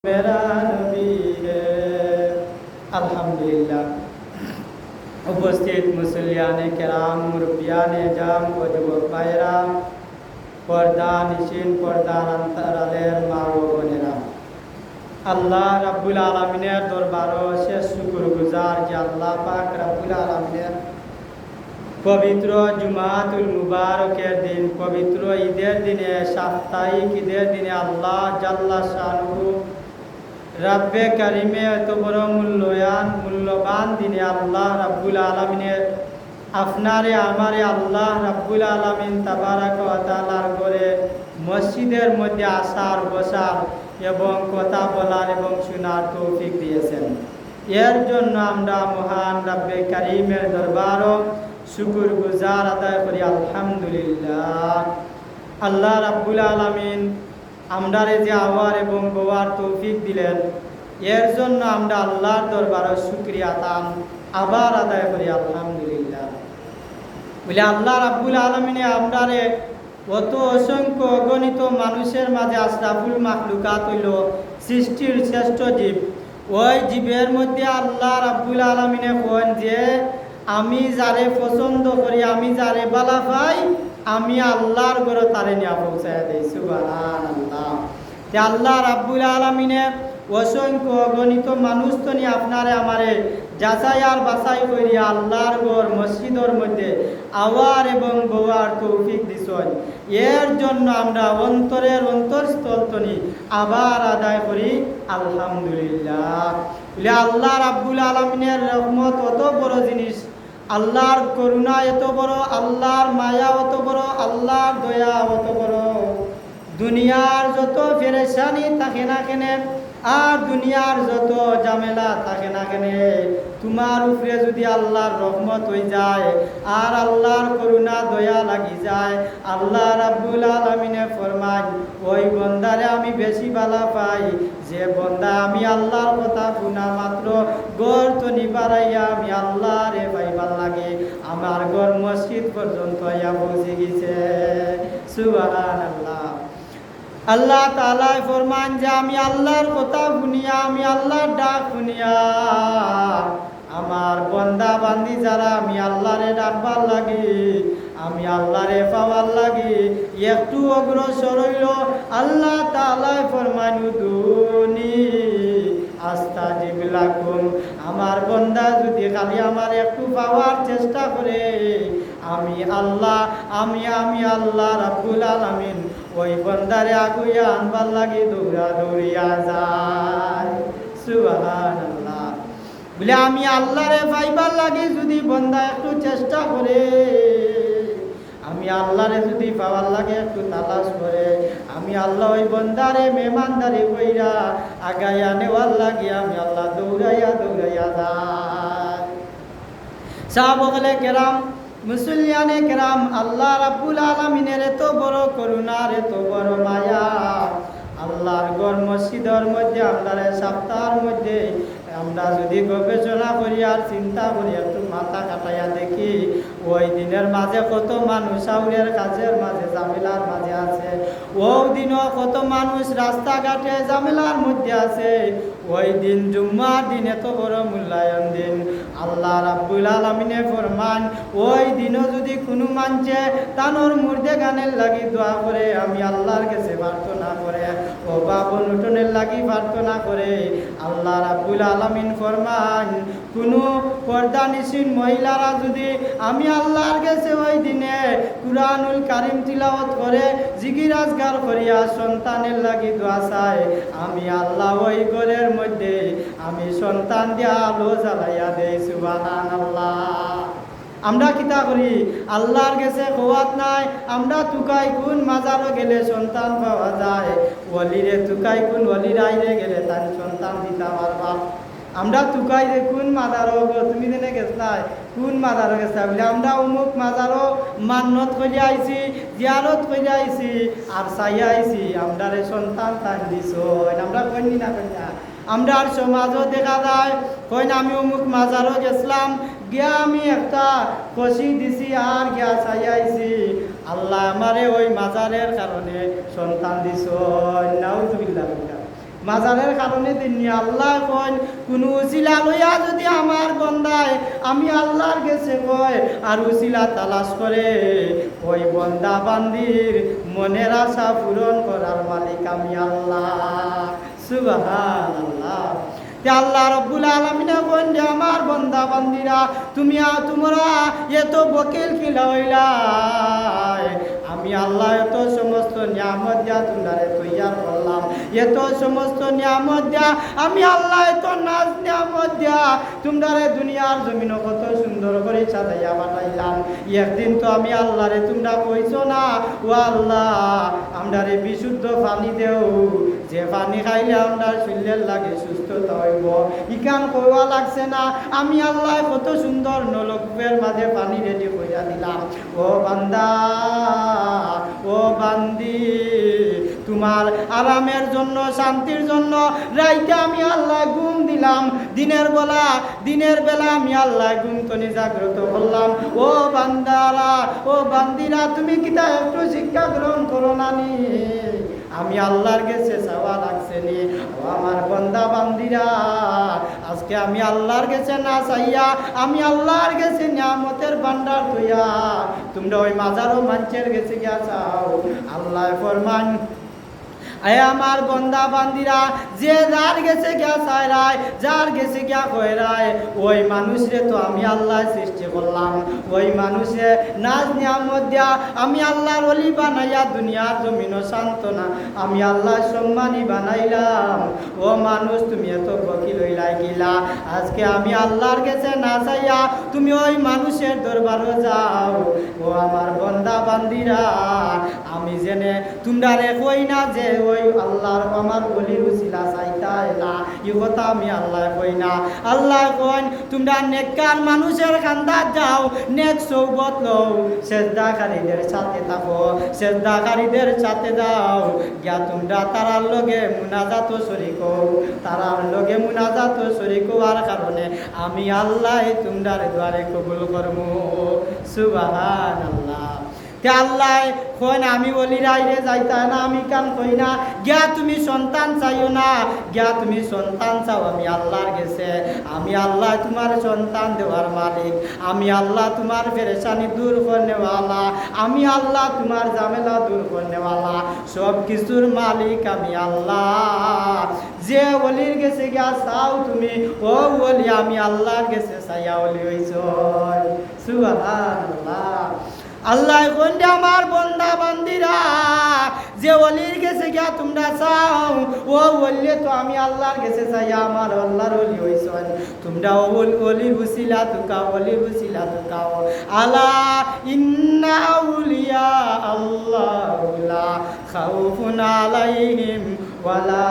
मेरा नबी है अल्हम्दुलिल्लाह। উপস্থিত মুসল্লিয়ানে কেরাম, মুরব্বিয়ানে জাম ও যুবক ভাইয়েরা, পর্দা নিশিন পর্দার অন্তরালের মা ও বোনেরা, আল্লাহ রাব্বুল আলামিনের দরবারও শেষ শুকরগুজার যে আল্লাহ পাক রাব্বুল আলামিনের পবিত্র জুমাতুল মুবারকের দিন, পবিত্র ঈদের দিনে, সাপ্তাহিক ঈদের দিনে আল্লাহ জাল্লা শানুহু রব্বে কারিমে এত বড় মূল্যবান দিনে আল্লাহ রাব্বুল আলামিনের আপনারে আমারে আল্লাহ রাব্বুল আলামিন তাবারাক ওয়া তাআলার ঘরে মসজিদের মধ্যে আসার বসার এবং কথা বলার এবং শোনার তৌফিক দিয়েছেন। এর জন্য আমরা মহান রব্বে কারিমের দরবারও শুকরগুজার আদায় করি আলহামদুলিল্লাহ। আল্লাহ রাব্বুল আলামিন আমরারে যে আওয়ার এবং গোয়ার তৌফিক দিলেন, এর জন্য আমরা আল্লাহর দরবারে শুকরিয়া তাম আবার আদায় করি আলহামদুলিল্লাহ। বলে আল্লাহ রাব্বুল আলামিনে আমরারে অত অসংখ্য অগণিত মানুষের মাঝে আশরাফুল মাখলুকাত হইল সৃষ্টির শ্রেষ্ঠ জীব। ওই জীবের মধ্যে আল্লাহ রাব্বুল আলামিনে কোন যে আমি যারে পছন্দ করি, আমি যারে বালা পাই, আমি আল্লাহর ঘরে তারে নিয়ে পৌঁছায় দেই। সুবহানাল্লাহ। আল্লাহ রাব্বুল আলামিনে অসংখ্য অগণিত মানুষ তো নিয়ে আপনারে আমারে যাচাই আর বাছাই করিয়া আল্লাহর ঘর মসজিদের মধ্যে আওয়ার এবং বওয়ার তৌফিক দিছেন। এর জন্য আমরা অন্তরের অন্তরস্থল তনি আবার আদায় করি আলহামদুলিল্লাহ। আল্লাহ রাব্বুল আলামিনের রহমত অত বড় জিনিস, আল্লাহর করুণা এত বড়, আল্লাহর মায়া অত বড়, আল্লাহর দয়া অত বড়। দুনিয়ার যত পেরেশানি থাকে না কেন, আর দুনিয়ার যত ঝামেলা থাকে না কেন, তোমার উপরে যদি আল্লাহর রহমত হয়ে যায় আর আল্লাহর করুণা দয়া লাগি যায়, আল্লাহ রাব্বুল আলামিনে ফরমান ওই বন্দারে আমি বেশি ভালো পাই যে বন্দা আমি আল্লাহর কথা শোনা মাত্র ঘর তো নিবারাইয়া আমি আল্লাহরে পাইবার লাগে আমার ঘর মসজিদ পর্যন্ত ইয়া পৌঁছে গেছে। সুবহানাল্লাহ। আল্লাহ তাআলা ফরমান যে আমি আল্লাহর কথা শুনিয়া, আমি আল্লাহর ডাক শুনিয়া আমার বন্দা বান্দি যারা আমি আল্লাহরে ডাকবার লাগি, আমি আল্লাহরে পাওয়ার লাগি একটু অগ্রসর হইল, আল্লাহ তাআলা ফরমান উদুনি আস্তাজিব লাকুম। আমার বন্দা যদি খালি আমার একটু পাওয়ার চেষ্টা করে, আমি আল্লাহ আমি আল্লাহ রাব্বুল আলামিন ওই বন্দারে আগুইয়া আনবার লাগি দৌড়া দৌড়িয়া যায়। সুবহানাল্লাহ। বলে আমি আল্লাহরে পাইবার লাগি যদি বন্দা একটু চেষ্টা করে, আমি আল্লাহরে যদি পাওয়ার লাগে একটু তালাশ করে, আমি আল্লাহ ওই বন্দারে মেহমানদারি কইরা আগাইয়া নেওয়ার লাগে আমি আল্লাহ দৌড়াইয়া দৌড়াইয়া যায়। সাহাবায়ে কেরাম, মুসলিয়ানে কেরাম, আল্লাহ রাব্বুল আলামিনের এত বড় করুণার এত বড় মায়া, আল্লাহর ঘর মসজিদের মধ্যে আমরা সপ্তাহের মধ্যে আমরা যদি গবেষণা করি আর চিন্তা করি, একটু মাথা কাটাইয়া দেখি ওই দিনের মাঝে কত মানুষ আউরের কাজের মাঝে ঝামেলার মাঝে আছে, ওই দিনও কত মানুষ রাস্তাঘাটে ঝামেলার মধ্যে আছে। ওই দিন জুম্মার দিন এত বড় মূল্যায়ন দিন, আল্লাহ রাব্বুল আলামিনে ফরমান ওই দিনও যদি কোনো মানছে তানোর মুর্দে গানের লাগি দোয়া করে, আমি আল্লাহর কাছে প্রার্থনা করে, ও বাবন উঠনের লাগি প্রার্থনা করে, আল্লাহ রাব্বুল আলামিন ফরমান কোনো পর্দা নিশিন মহিলারা যদি আমি আল্লাহর কাছে ওই দিনে কুরআনুল কারীম তিলাওয়াত করে জিকির আজকার করিয়া সন্তানের লাগি দোয়া চায়, আমি আল্লাহ ওই ঘরের মধ্যে আমি সন্তান দিয়া আলো জ্বালাইয়া দেই। সুবহানাল্লাহ। আমরা কিতা করি, আল্লাহর কাছে কোয়াত নাই, আমরা তুকাই কোন মাজারও গেলে সন্তান পাওয়া যায়, ওলিরে তুকাই কোন ওলির আইরে গেলে তার সন্তান দিতে পারবা। আমরা তুকাই যে কোন মাজারও তুমি দিনে গেছলাই, কোন মাজারও গেছা বলে আমরা অমুক মাজারও মান্নত করে আইছি, জিয়ারত করে আইছি আর চাইয়া আইছি, আমরা সন্তান তান দিছ। আমরা কইনি না কইনা, আমরা আর সমাজও দেখা যায় কই না আমি অমুক মাজারও গেছিলাম, গিয়া আমি একটা কষি দিছি আর গিয়া চাইয়া আইছি, আল্লাহ আমারে ওই মাজারের কারণে সন্তান দিছ। নাউজুবিল্লাহ। মাজারের কারণে দিননি আল্লাহ কয় কোন উসিলা লইয়া যদি আমার বন্দায় আমি আল্লাহর কাছে কয় আর উসিলা তালাশ করে ওই বন্দা বান্দির মনের আশা পূরণ করার মালিক আমি আল্লাহ। সুবহানাল্লাহ। আল্লাহ রব্বুল আলামিন কোন যে আমার বান্দা বান্দিরা তোমরা এত বকিল কিলা হইলা, আমি আল্লাহ এত সমস্ত নিয়ামত দিয়া তোমরা তৈয়ার করলাম, এত সমস্ত নিয়ামত দিয়া আমি আল্লাহ এত নাজ নিয়ামত দিয়া তোমরা দুনিয়ার জমিন কত সুন্দর করে সাজাইয়া পাঠাইলাম। একদিন তো আমি আল্লাহরে তোমরা কইছো না ও আল্লাহ আমরারে বিশুদ্ধ পানি দেও, যে পানি খাইলে আমরা শরীরের লাগে সুস্থতা হইব। ইকান কইয়া লাগছে না আমি আল্লাহ কত সুন্দর নলকূপের মাঝে পানি রেডি কইরা দিলাম। ও বান্দা ও বান্দি তোমার আরামের জন্য শান্তির জন্য রাইতে আমি আল্লাহ ঘুম দিলাম, দিনের বেলা আমি আল্লাহ ঘুম তনি জাগ্রত করলাম। ও বান্দারা ও বান্দিরা তুমি কিতা একটু শিক্ষা গ্রহণ করো নানি, আমি আল্লাহর কাছে চাওয়া লাগছে নি। ও আমার বান্দা বান্দিরা আজকে আমি আল্লাহর কাছে না চাইয়া আমি আল্লাহর কাছে নিয়ামতের ভান্ডার হইয়া তোমরা ওই মাজারও মানুষের কাছে গিয়া চাও। আল্লাহ ফরমান আয় আমার বন্দা বান্দিরা যে যার গেছে গিয়া চাইরায় যার গেছে গিয়া কইরায় ওই মানুষরে তো আমি আল্লাহ সৃষ্টি করলাম, ওই মানুষে নাজ নিয়ামত দিয়া আমি আল্লাহর ওলি বানাইয়া দুনিয়ার জমিন সান্ত্বনা আমি আল্লাহ সম্মানী বানাইলাম। ও মানুষ তুমি এত বকিল হইলাই গিলা, আজকে আমি আল্লাহর কাছে না চাইয়া তুমি ওই মানুষের দরবারে যাও। ও আমার বন্দা বান্দিরা আমি জেনে তোমরা রে কই না যে ওই আল্লাহর আমার ওলির উসিলা চাইতা এলা, এই কথা আমি আল্লাহ কই না। আল্লাহ কইন তোমরা নেককার মানুষের খান্দাত যাও, নেক সৌবত লও, সেজদাকারীদের সাথে থাকো, সেজদাকারীদের সাথে যাও গিয়া তোমরা তারার লগে মুনাজাত শরীক হও, তারার লগে মুনাজাত শরীক হওয়ার কারণে আমি আল্লাহ তোমরার দ্বারে কবুল করমু। সুবহানাল্লাহ। আল্লাহ কইন আমি বলি রাইরে যাইতা না, আমি কান কই না গিয়া তুমি সন্তান চাইও না, গিয়া তুমি সন্তান চাও আমি আল্লাহর গেছে, আমি আল্লাহ তোমার সন্তান দেওয়ার মালিক, আমি আল্লাহ তোমার পেরেশানি দূর করনেওয়ালা, আমি আল্লাহ তোমার ঝামেলা দূর করনেওয়ালা, সব কিছুর মালিক আমি আল্লাহ। যে ওলির গেছে গিয়া চাও তুমি ও ওলি আমি আল্লাহর গেছে চাইয়া ওলি হইছ। সুবহানাল্লাহ। আল্লাহ কোনটা আমার বন্দা বান্দিরা যে ওলির গেছে গিয়া তোমরা চাও ও ওলি তো আমি আল্লাহর গেছে চাইয়া আমার আল্লাহর ওলি হইছেন, তোমরা ওলির উসিলা তুকাও, ওলির উসিলা তুকাও। আলা ইন্না আউলিয়া আল্লাহ লা খাউফুন আলাইহিম ওয়ালা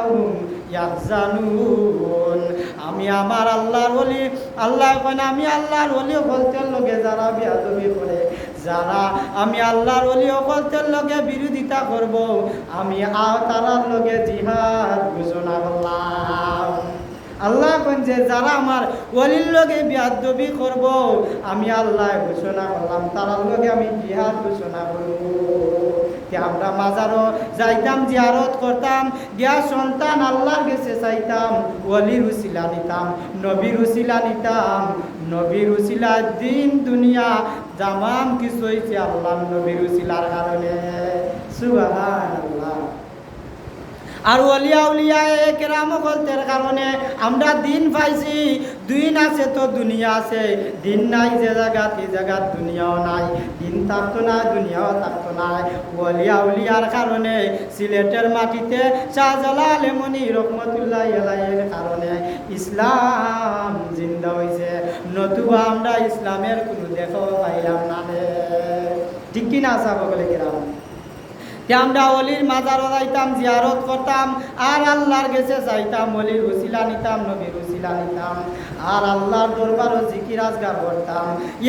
হুম ইয়াহজানুন। আমি আমার আল্লাহর ওলি, আল্লাহ কোন আমি আল্লাহর ওলি বলতে লগে যারা বিয়াদবি করে, যারা আমি আল্লাহর ওলি অকলতের লগে বিরোধিতা করব আমি তারার লগে জিহাদ ঘোষণা করলাম। আল্লাহ কোন যে যারা আমার ওলির লগে বিয়াদবি করব আমি আল্লাহ ঘোষণা করলাম তারার লগে আমি জিহাদ ঘোষণা করব। আমরা মাজারও যাইতাম, জিয়ারত করতাম, গিয়া সন্তান আল্লাহর কাছে চাইতাম, ওলির উসিলা নিতাম, নবীর উসিলা নিতাম, নবীর উসিলা দিন দুনিয়া জামাম কিছু হয়েছে আল্লাহ নবীর উসিলার কারণে। সুবহানাল্লাহ। আর ওলিয়া উলিয়া কেরাম গলতের কারণে আমরা দিন পাইছি, দিন আছে তো দুনিয়া আছে, দিন নাই যে জায়গাত এই জায়গাত দুনিয়াও নাই, দিন থাকতো না দুনিয়াও থাকতো না। ওলিয়া উলিয়ার কারণে সিলেটের মাটিতে শাহজালাল এমনি রহমতুল্লাহ আলাইহির কারণে ইসলাম জিন্দা হয়েছে, নতুবা আমরা ইসলামের কোনো দেখাও পাইলাম না। ঠিক কিনা সাহাবায়ে কেরাম? আমরা ওলির মাজারও যাইতাম, জিয়ারত করতাম, আর আল্লাহর কাছে যাইতাম, ওলির উসিলা নিতাম, নবীর উসিলা নিতাম, আর আল্লাহর দরবারও জিকির আজগার করতাম।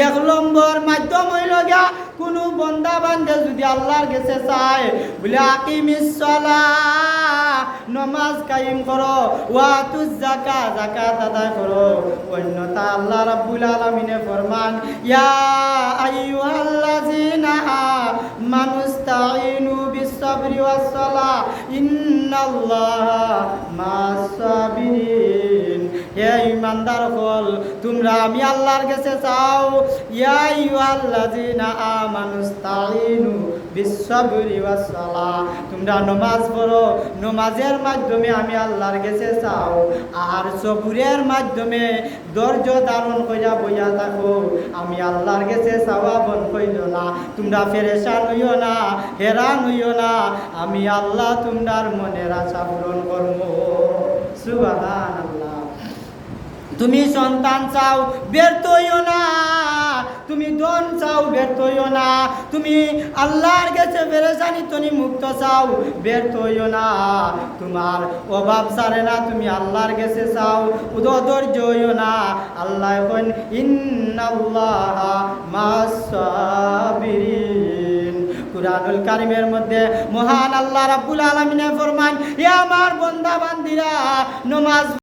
এক নম্বর মাধ্যম হইল গিয়া কোনো বন্দা বান্দা যদি আল্লাহর কাছে চায় বলে আকিমিস সালাহ, নামাজ কায়েম করো, ওয়াতুজ যাকাত, যাকাত আদায় করো, অন্যথা আল্লাহ রাব্বুল আলামিনে ফরমান ইয়া আইয়ুহাল্লাযিনা মানুস্তাইনু বিস-সাবরি ওয়াস-সালাহ ইন্নাল্লাহা মা'আস-সাবিরিন। হে ঈমানদার হল, তোমরা আমি আল্লাহর কাছে চাও। ইয়া আইয়ুহাল্লাযিনা আমানুস্তাইনু বিস-সাবরি ওয়াস-সালাহ, তোমরা নামাজ পড়ো, নামাজের মাধ্যমে আমি আল্লাহর কাছে চাও। আর সবুরের মাধ্যমে ধৈর্য ধারণ কইরা বইয়া থাকো, আমি আল্লাহর কাছে চাওয়া বন কইল না। তোমরা পেরেশান হইও না, হেরান হইও না, আমি আল্লাহ তোমরার মনের আশা পূরণ করব। সুবহানাল্লাহ। তুমি সন্তান চাও, ব্যর্থ হইও না। তুমি ধন চাও, ব্যর্থ হইও না। তুমি আল্লাহর কাছে পেরেশানি তুমি মুক্ত চাও, ব্যর্থ হইও না। তোমার অভাব ছাড়ে না, তুমি আল্লাহর কাছে চাও, ধৈর্য হইও না। আল্লাহ কইন ইন্নাল্লাহা মা'আস-সাবিরিন। কুরআনুল কারীমের মধ্যে মহান আল্লাহ রাব্বুল আলামিন ফরমান, হে আমার বান্দা বান্দীরা, নামাজ